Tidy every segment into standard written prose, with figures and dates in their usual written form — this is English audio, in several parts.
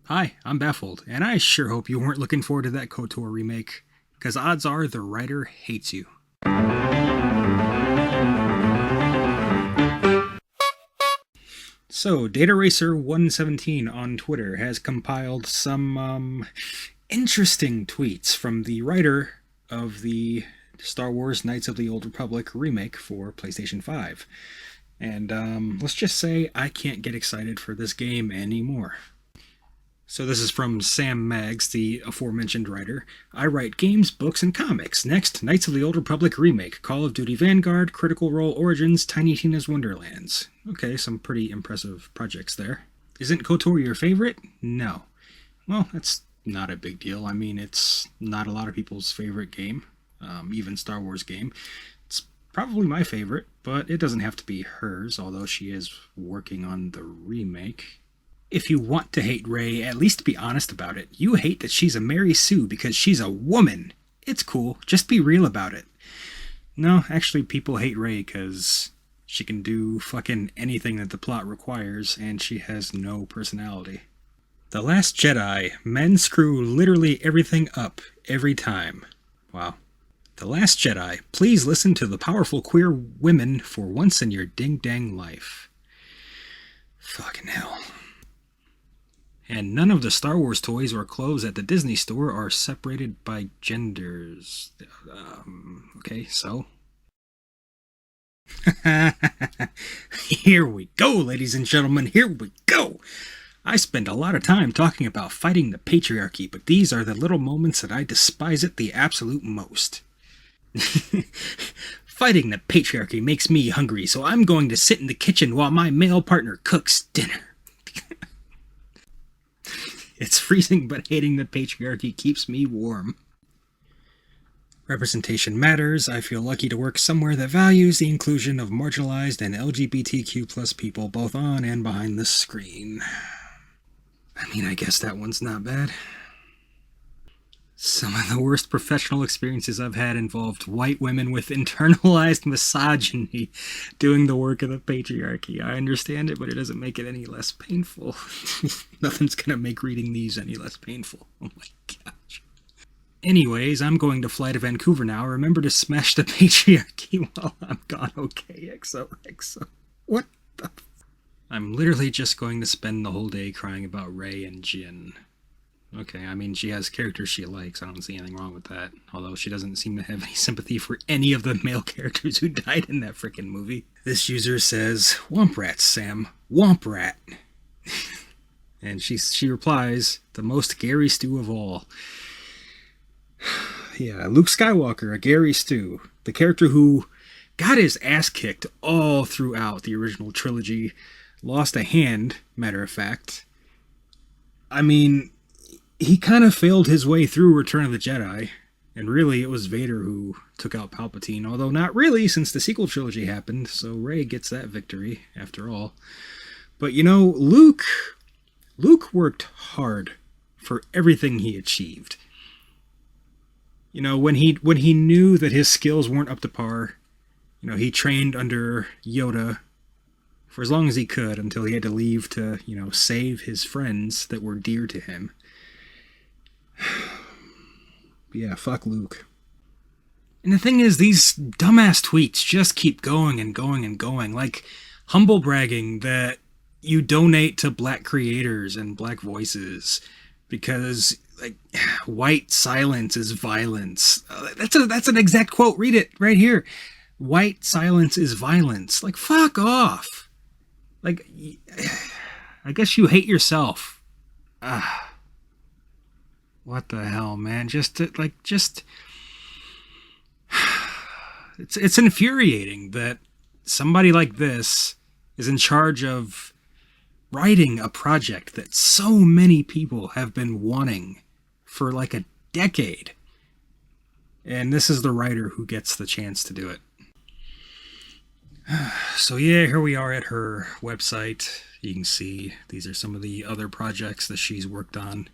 Hi, I'm Baffled, and I sure hope you weren't looking forward to that KotOR remake, because odds are the writer hates you. So, Data Racer 117 on Twitter has compiled some interesting tweets from the writer of the Star Wars Knights of the Old Republic remake for PlayStation 5. And let's just say I can't get excited for this game anymore. So this is from Sam Maggs, the aforementioned writer. I write games, books, and comics. Next, Knights of the Old Republic Remake, Call of Duty Vanguard, Critical Role Origins, Tiny Tina's Wonderlands. Okay, some pretty impressive projects there. Isn't KotOR your favorite? No. Well, that's not a big deal. I mean, it's not a lot of people's favorite game, even Star Wars game. It's probably my favorite, but it doesn't have to be hers, although she is working on the remake. If you want to hate Rey, at least be honest about it. You hate that she's a Mary Sue because she's a woman. It's cool. Just be real about it. No, actually, people hate Rey because she can do fucking anything that the plot requires, and she has no personality. The Last Jedi. Men screw literally everything up every time. Wow. The Last Jedi. Please listen to the powerful queer women for once in your ding-dang life. Fucking hell. And none of the Star Wars toys or clothes at the Disney store are separated by genders. Okay, so. Here we go, ladies and gentlemen, here we go! I spend a lot of time talking about fighting the patriarchy, but these are the little moments that I despise it the absolute most. Fighting the patriarchy makes me hungry, so I'm going to sit in the kitchen while my male partner cooks dinner. It's freezing, but hating the patriarchy keeps me warm. Representation matters. I feel lucky to work somewhere that values the inclusion of marginalized and LGBTQ+ people both on and behind the screen. I mean, I guess that one's not bad. Some of the worst professional experiences I've had involved white women with internalized misogyny doing the work of the patriarchy. I understand it, but it doesn't make it any less painful. Nothing's gonna make reading these any less painful. Oh my gosh. Anyways, I'm going to fly to Vancouver now. Remember to smash the patriarchy while I'm gone. Okay, XOXO. What the I'm literally just going to spend the whole day crying about Rey and Jin. Okay, I mean, she has characters she likes. I don't see anything wrong with that. Although she doesn't seem to have any sympathy for any of the male characters who died in that frickin' movie. This user says, "Womp rats, Sam. Womp rat." And she replies, "The most Gary Stew of all." Yeah, Luke Skywalker, a Gary Stew. The character who got his ass kicked all throughout the original trilogy. Lost a hand, matter of fact. I mean, he kind of failed his way through Return of the Jedi, and really it was Vader who took out Palpatine, although not really since the sequel trilogy happened, so Rey gets that victory after all. But you know, Luke worked hard for everything he achieved. You know, when he knew that his skills weren't up to par, you know, he trained under Yoda for as long as he could until he had to leave to, you know, save his friends that were dear to him. Yeah, fuck Luke. And the thing is, these dumbass tweets just keep going and going and going, like humble bragging that you donate to black creators and black voices because, like, white silence is violence. That's an exact quote. Read it right here. White silence is violence. Like, fuck off. Like, I guess you hate yourself. What the hell, man? It's infuriating that somebody like this is in charge of writing a project that so many people have been wanting for like a decade. And this is the writer who gets the chance to do it. So yeah, here we are at her website. You can see these are some of the other projects that she's worked on.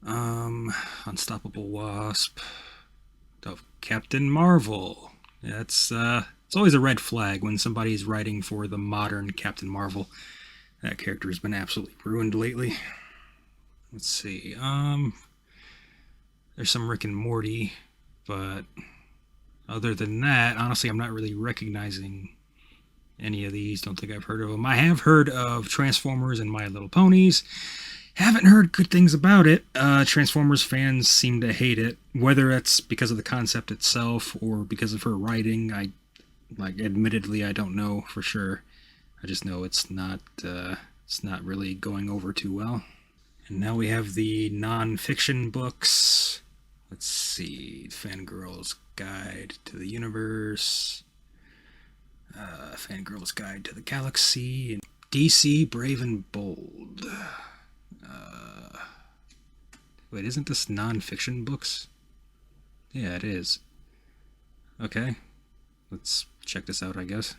Unstoppable Wasp, Captain Marvel. Yeah, it's always a red flag when somebody's writing for the modern Captain Marvel. That character has been absolutely ruined lately. Let's see. There's some Rick and Morty, but other than that, honestly, I'm not really recognizing any of these. Don't think I've heard of them. I have heard of Transformers and My Little Ponies. Haven't heard good things about it. Transformers fans seem to hate it, whether that's because of the concept itself or because of her writing. Admittedly, I don't know for sure. I just know it's not really going over too well. And now we have the non-fiction books. Let's see, Fangirl's Guide to the Universe, Fangirl's Guide to the Galaxy, and DC Brave and Bold. Wait, isn't this non-fiction books? Yeah, it is. Okay, let's check this out, I guess.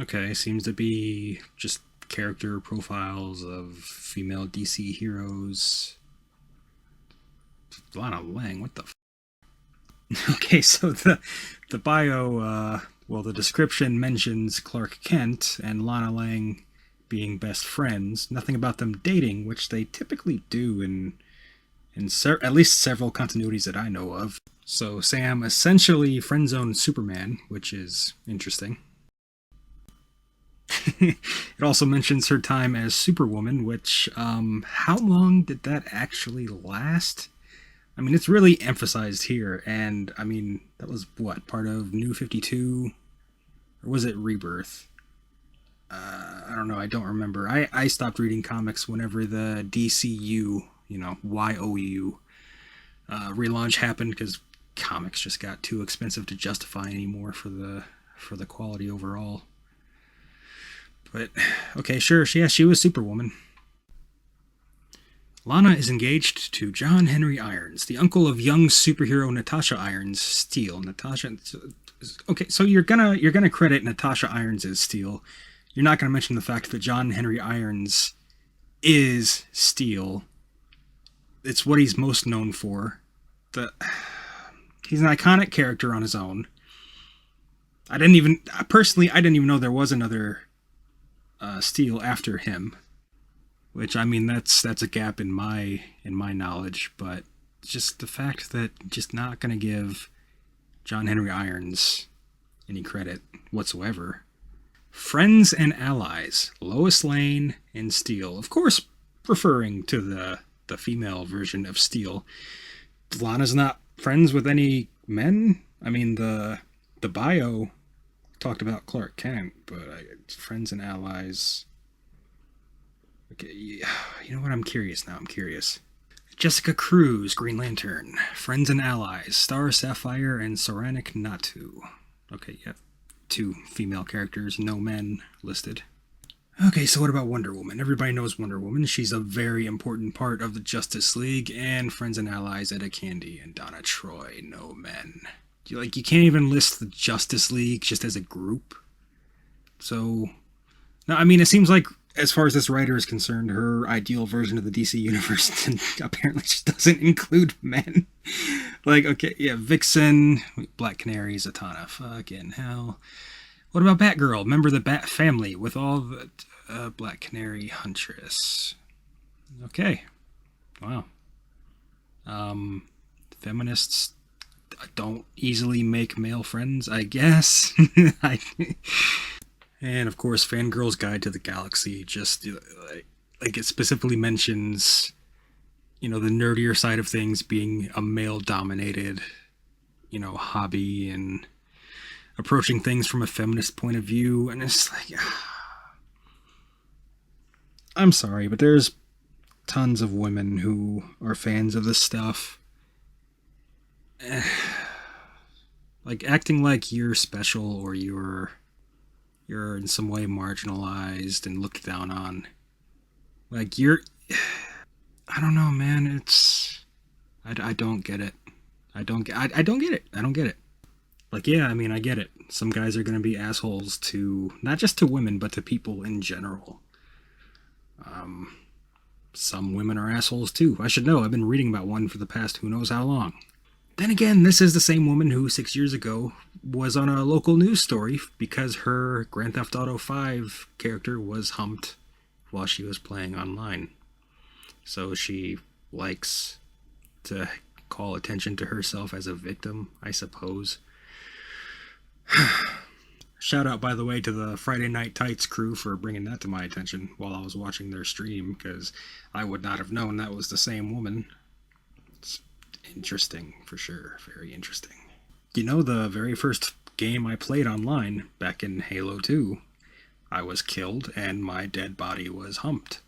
Okay, seems to be just character profiles of female DC heroes. Lana Lang, what the Okay, so the bio, the description mentions Clark Kent and Lana Lang being best friends. Nothing about them dating, which they typically do in at least several continuities that I know of. So Sam essentially friend-zoned Superman, which is interesting. It also mentions her time as Superwoman, which, how long did that actually last? I mean, it's really emphasized here, and, I mean, that was, what, part of New 52? Or was it Rebirth? I don't know, I don't remember. I stopped reading comics whenever the DCU, YOU, relaunch happened, because comics just got too expensive to justify anymore for the quality overall. But, okay, sure, she was Superwoman. Lana is engaged to John Henry Irons, the uncle of young superhero Natasha Irons Steel. Okay, so you're gonna credit Natasha Irons as Steel. You're not gonna mention the fact that John Henry Irons is Steel. It's what he's most known for. He's an iconic character on his own. I didn't even know there was another Steel after him. Which, I mean, that's a gap in my knowledge, but just the fact that just not going to give John Henry Irons any credit whatsoever. Friends and allies, Lois Lane and Steel. Of course, referring to the female version of Steel. Lana's not friends with any men. I mean, the bio talked about Clark Kent, but friends and allies... Okay, you know what? I'm curious now. Jessica Cruz, Green Lantern. Friends and Allies, Star Sapphire and Soranik Natu. Okay, yeah. 2 female characters, no men listed. Okay, so what about Wonder Woman? Everybody knows Wonder Woman. She's a very important part of the Justice League, and Friends and Allies, Etta Candy and Donna Troy, no men. You can't even list the Justice League just as a group. So, no, I mean, it seems like as far as this writer is concerned, her ideal version of the DC universe apparently just doesn't include men. Okay, yeah, Vixen, Black Canary, Zatanna, fucking hell. What about Batgirl? Member of the Bat family with all the Black Canary, Huntress. Okay, wow. Feminists don't easily make male friends, I guess. And of course, Fangirl's Guide to the Galaxy, just it specifically mentions, the nerdier side of things being a male-dominated, hobby and approaching things from a feminist point of view. And it's I'm sorry, but there's tons of women who are fans of this stuff. Acting like you're special or you're in some way marginalized and looked down on. I don't know, man. I don't get it. I don't get it. Yeah, I mean, I get it. Some guys are going to be assholes to, not just to women, but to people in general. Some women are assholes too. I should know. I've been reading about one for the past who knows how long. Then again, this is the same woman who 6 years ago was on a local news story because her Grand Theft Auto 5 character was humped while she was playing online. So she likes to call attention to herself as a victim, I suppose. Shout out, by the way, to the Friday Night Tights crew for bringing that to my attention while I was watching their stream, because I would not have known that was the same woman. It's interesting, for sure. Very interesting. You know, the very first game I played online, back in Halo 2, I was killed and my dead body was humped.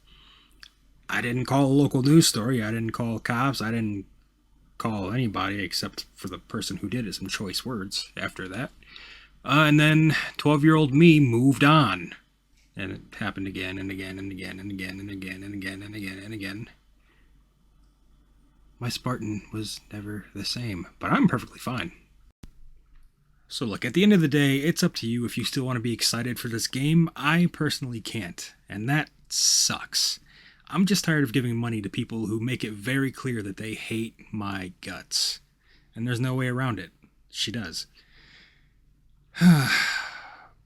I didn't call a local news story, I didn't call cops, I didn't call anybody except for the person who did it some choice words after that. And then 12-year-old me moved on. And it happened again and again and again and again and again and again and again and again. My Spartan was never the same, but I'm perfectly fine. So look, at the end of the day, it's up to you if you still want to be excited for this game. I personally can't, and that sucks. I'm just tired of giving money to people who make it very clear that they hate my guts. And there's no way around it. She does.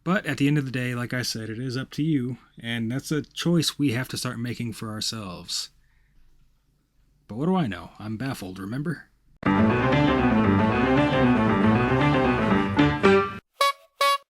But at the end of the day, like I said, it is up to you, and that's a choice we have to start making for ourselves. But what do I know? I'm baffled, remember?